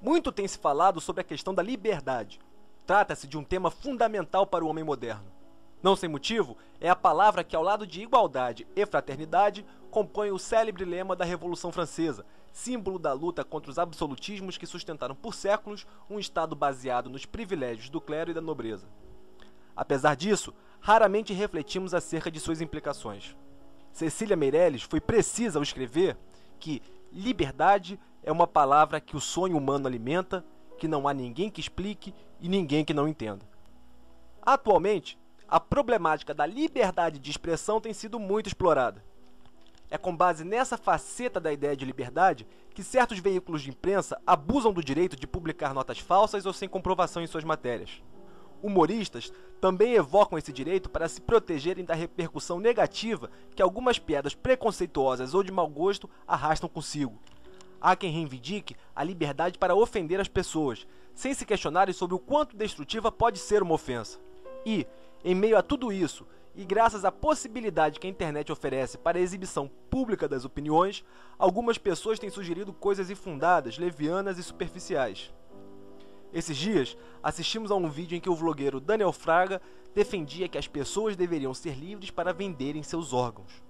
Muito tem se falado sobre a questão da liberdade. Trata-se de um tema fundamental para o homem moderno. Não sem motivo, é a palavra que, ao lado de igualdade e fraternidade, compõe o célebre lema da Revolução Francesa, símbolo da luta contra os absolutismos que sustentaram por séculos um Estado baseado nos privilégios do clero e da nobreza. Apesar disso, raramente refletimos acerca de suas implicações. Cecília Meirelles foi precisa ao escrever que liberdade é uma palavra que o sonho humano alimenta, que não há ninguém que explique e ninguém que não entenda. Atualmente, a problemática da liberdade de expressão tem sido muito explorada. É com base nessa faceta da ideia de liberdade que certos veículos de imprensa abusam do direito de publicar notas falsas ou sem comprovação em suas matérias. Humoristas também evocam esse direito para se protegerem da repercussão negativa que algumas piadas preconceituosas ou de mau gosto arrastam consigo. Há quem reivindique a liberdade para ofender as pessoas, sem se questionarem sobre o quanto destrutiva pode ser uma ofensa. E, em meio a tudo isso, e graças à possibilidade que a internet oferece para a exibição pública das opiniões, algumas pessoas têm sugerido coisas infundadas, levianas e superficiais. Esses dias, assistimos a um vídeo em que o vlogueiro Daniel Fraga defendia que as pessoas deveriam ser livres para venderem seus órgãos.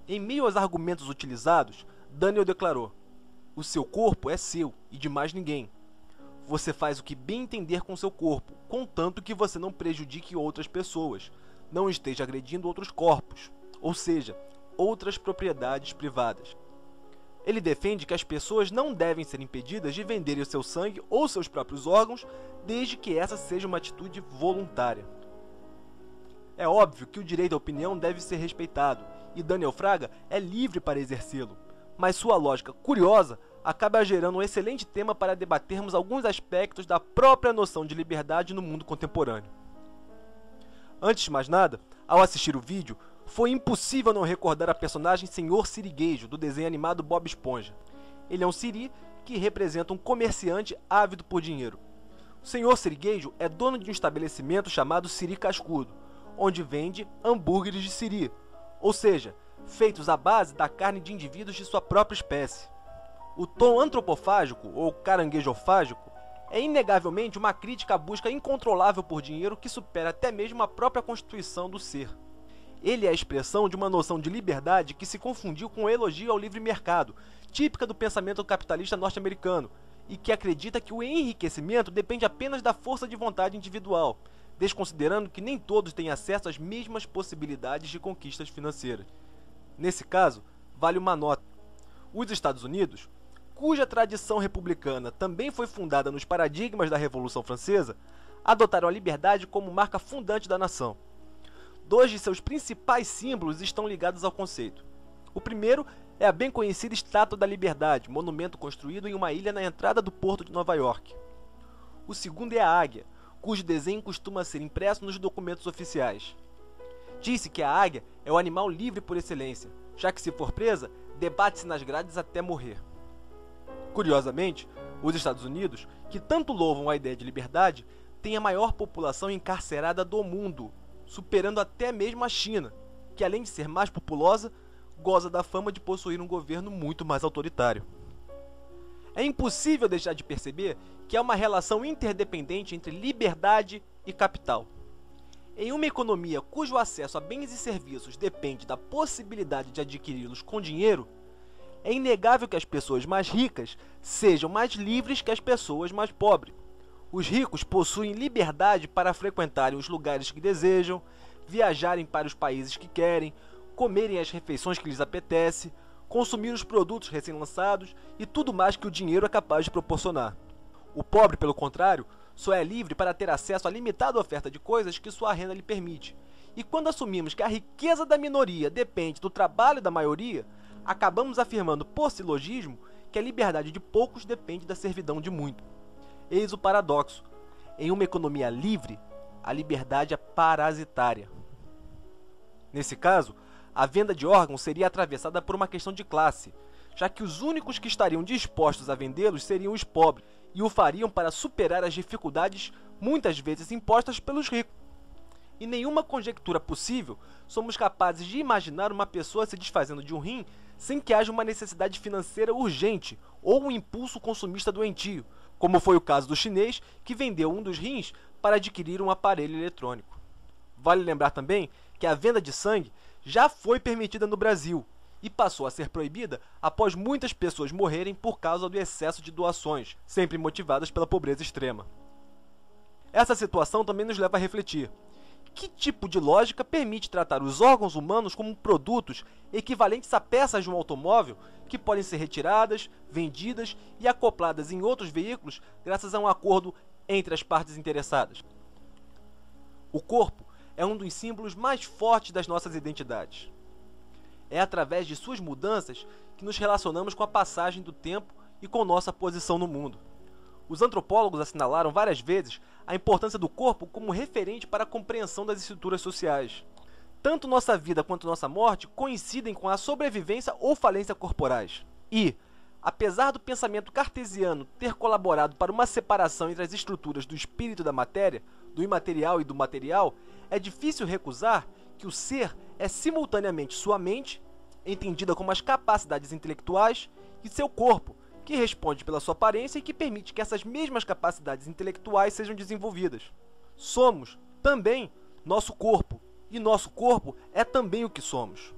Em meio aos argumentos utilizados, Daniel declarou: "O seu corpo é seu e de mais ninguém. Você faz o que bem entender com seu corpo, contanto que você não prejudique outras pessoas, não esteja agredindo outros corpos, ou seja, outras propriedades privadas." Ele defende que as pessoas não devem ser impedidas de venderem o seu sangue ou seus próprios órgãos, desde que essa seja uma atitude voluntária. É óbvio que o direito à opinião deve ser respeitado, e Daniel Fraga é livre para exercê-lo, mas sua lógica curiosa acaba gerando um excelente tema para debatermos alguns aspectos da própria noção de liberdade no mundo contemporâneo. Antes de mais nada, ao assistir o vídeo, foi impossível não recordar a personagem Senhor Sirigueijo, do desenho animado Bob Esponja. Ele é um siri que representa um comerciante ávido por dinheiro. O Senhor Sirigueijo é dono de um estabelecimento chamado Siri Cascudo, onde vende hambúrgueres de siri, ou seja, feitos à base da carne de indivíduos de sua própria espécie. O tom antropofágico, ou caranguejofágico, é inegavelmente uma crítica à busca incontrolável por dinheiro que supera até mesmo a própria constituição do ser. Ele é a expressão de uma noção de liberdade que se confundiu com o elogio ao livre mercado, típica do pensamento capitalista norte-americano, e que acredita que o enriquecimento depende apenas da força de vontade individual, desconsiderando que nem todos têm acesso às mesmas possibilidades de conquistas financeiras. Nesse caso, vale uma nota. Os Estados Unidos, cuja tradição republicana também foi fundada nos paradigmas da Revolução Francesa, adotaram a liberdade como marca fundante da nação. Dois de seus principais símbolos estão ligados ao conceito. O primeiro é a bem conhecida Estátua da Liberdade, monumento construído em uma ilha na entrada do porto de Nova York. O segundo é a águia, cujo desenho costuma ser impresso nos documentos oficiais. Diz-se que a águia é o animal livre por excelência, já que, se for presa, debate-se nas grades até morrer. Curiosamente, os Estados Unidos, que tanto louvam a ideia de liberdade, têm a maior população encarcerada do mundo, superando até mesmo a China, que, além de ser mais populosa, goza da fama de possuir um governo muito mais autoritário. É impossível deixar de perceber que há uma relação interdependente entre liberdade e capital. Em uma economia cujo acesso a bens e serviços depende da possibilidade de adquiri-los com dinheiro, é inegável que as pessoas mais ricas sejam mais livres que as pessoas mais pobres. Os ricos possuem liberdade para frequentarem os lugares que desejam, viajarem para os países que querem, comerem as refeições que lhes apetece, consumir os produtos recém-lançados e tudo mais que o dinheiro é capaz de proporcionar. O pobre, pelo contrário, só é livre para ter acesso à limitada oferta de coisas que sua renda lhe permite. E quando assumimos que a riqueza da minoria depende do trabalho da maioria, acabamos afirmando por silogismo que a liberdade de poucos depende da servidão de muitos. Eis o paradoxo. Em uma economia livre, a liberdade é parasitária. Nesse caso, a venda de órgãos seria atravessada por uma questão de classe, já que os únicos que estariam dispostos a vendê-los seriam os pobres, e o fariam para superar as dificuldades muitas vezes impostas pelos ricos. Em nenhuma conjectura possível, somos capazes de imaginar uma pessoa se desfazendo de um rim sem que haja uma necessidade financeira urgente ou um impulso consumista doentio, como foi o caso do chinês que vendeu um dos rins para adquirir um aparelho eletrônico. Vale lembrar também que a venda de sangue já foi permitida no Brasil e passou a ser proibida após muitas pessoas morrerem por causa do excesso de doações, sempre motivadas pela pobreza extrema. Essa situação também nos leva a refletir. Que tipo de lógica permite tratar os órgãos humanos como produtos equivalentes a peças de um automóvel que podem ser retiradas, vendidas e acopladas em outros veículos graças a um acordo entre as partes interessadas? O corpo é um dos símbolos mais fortes das nossas identidades. É através de suas mudanças que nos relacionamos com a passagem do tempo e com nossa posição no mundo. Os antropólogos assinalaram várias vezes a importância do corpo como referente para a compreensão das estruturas sociais. Tanto nossa vida quanto nossa morte coincidem com a sobrevivência ou falência corporais. E, apesar do pensamento cartesiano ter colaborado para uma separação entre as estruturas do espírito e da matéria, do imaterial e do material, é difícil recusar que o ser é simultaneamente sua mente, entendida como as capacidades intelectuais, e seu corpo, que responde pela sua aparência e que permite que essas mesmas capacidades intelectuais sejam desenvolvidas. Somos também nosso corpo, e nosso corpo é também o que somos.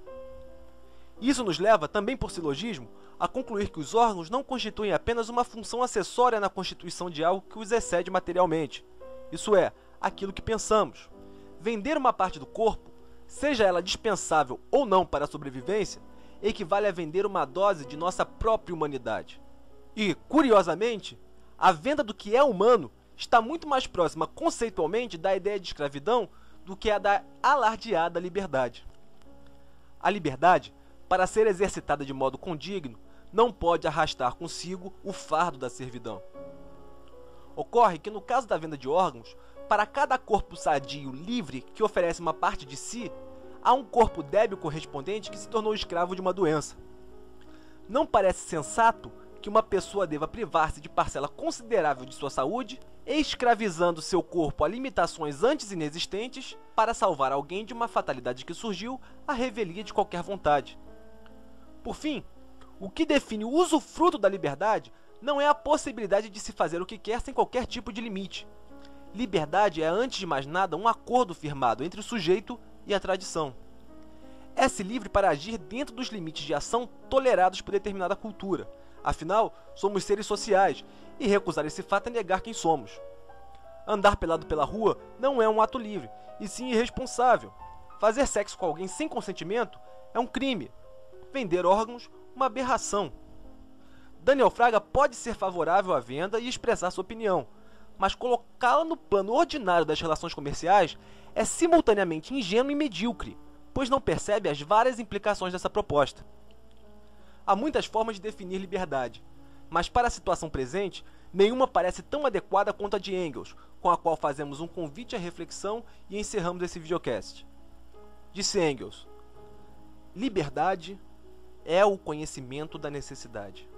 Isso nos leva, também por silogismo, a concluir que os órgãos não constituem apenas uma função acessória na constituição de algo que os excede materialmente, isso é, aquilo que pensamos. Vender uma parte do corpo, seja ela dispensável ou não para a sobrevivência, equivale a vender uma dose de nossa própria humanidade. E, curiosamente, a venda do que é humano está muito mais próxima conceitualmente da ideia de escravidão do que a da alardeada liberdade. A liberdade, para ser exercitada de modo condigno, não pode arrastar consigo o fardo da servidão. Ocorre que no caso da venda de órgãos, para cada corpo sadio livre que oferece uma parte de si, há um corpo débil correspondente que se tornou escravo de uma doença. Não parece sensato que uma pessoa deva privar-se de parcela considerável de sua saúde, escravizando seu corpo a limitações antes inexistentes, para salvar alguém de uma fatalidade que surgiu à revelia de qualquer vontade. Por fim, o que define o usufruto da liberdade não é a possibilidade de se fazer o que quer sem qualquer tipo de limite. Liberdade é, antes de mais nada, um acordo firmado entre o sujeito e a tradição. É-se livre para agir dentro dos limites de ação tolerados por determinada cultura. Afinal, somos seres sociais, e recusar esse fato é negar quem somos. Andar pelado pela rua não é um ato livre, e sim irresponsável. Fazer sexo com alguém sem consentimento é um crime. Vender órgãos, uma aberração. Daniel Fraga pode ser favorável à venda e expressar sua opinião, mas colocá-la no plano ordinário das relações comerciais é simultaneamente ingênuo e medíocre, pois não percebe as várias implicações dessa proposta. Há muitas formas de definir liberdade, mas para a situação presente, nenhuma parece tão adequada quanto a de Engels, com a qual fazemos um convite à reflexão e encerramos esse videocast. Disse Engels: liberdade é o conhecimento da necessidade.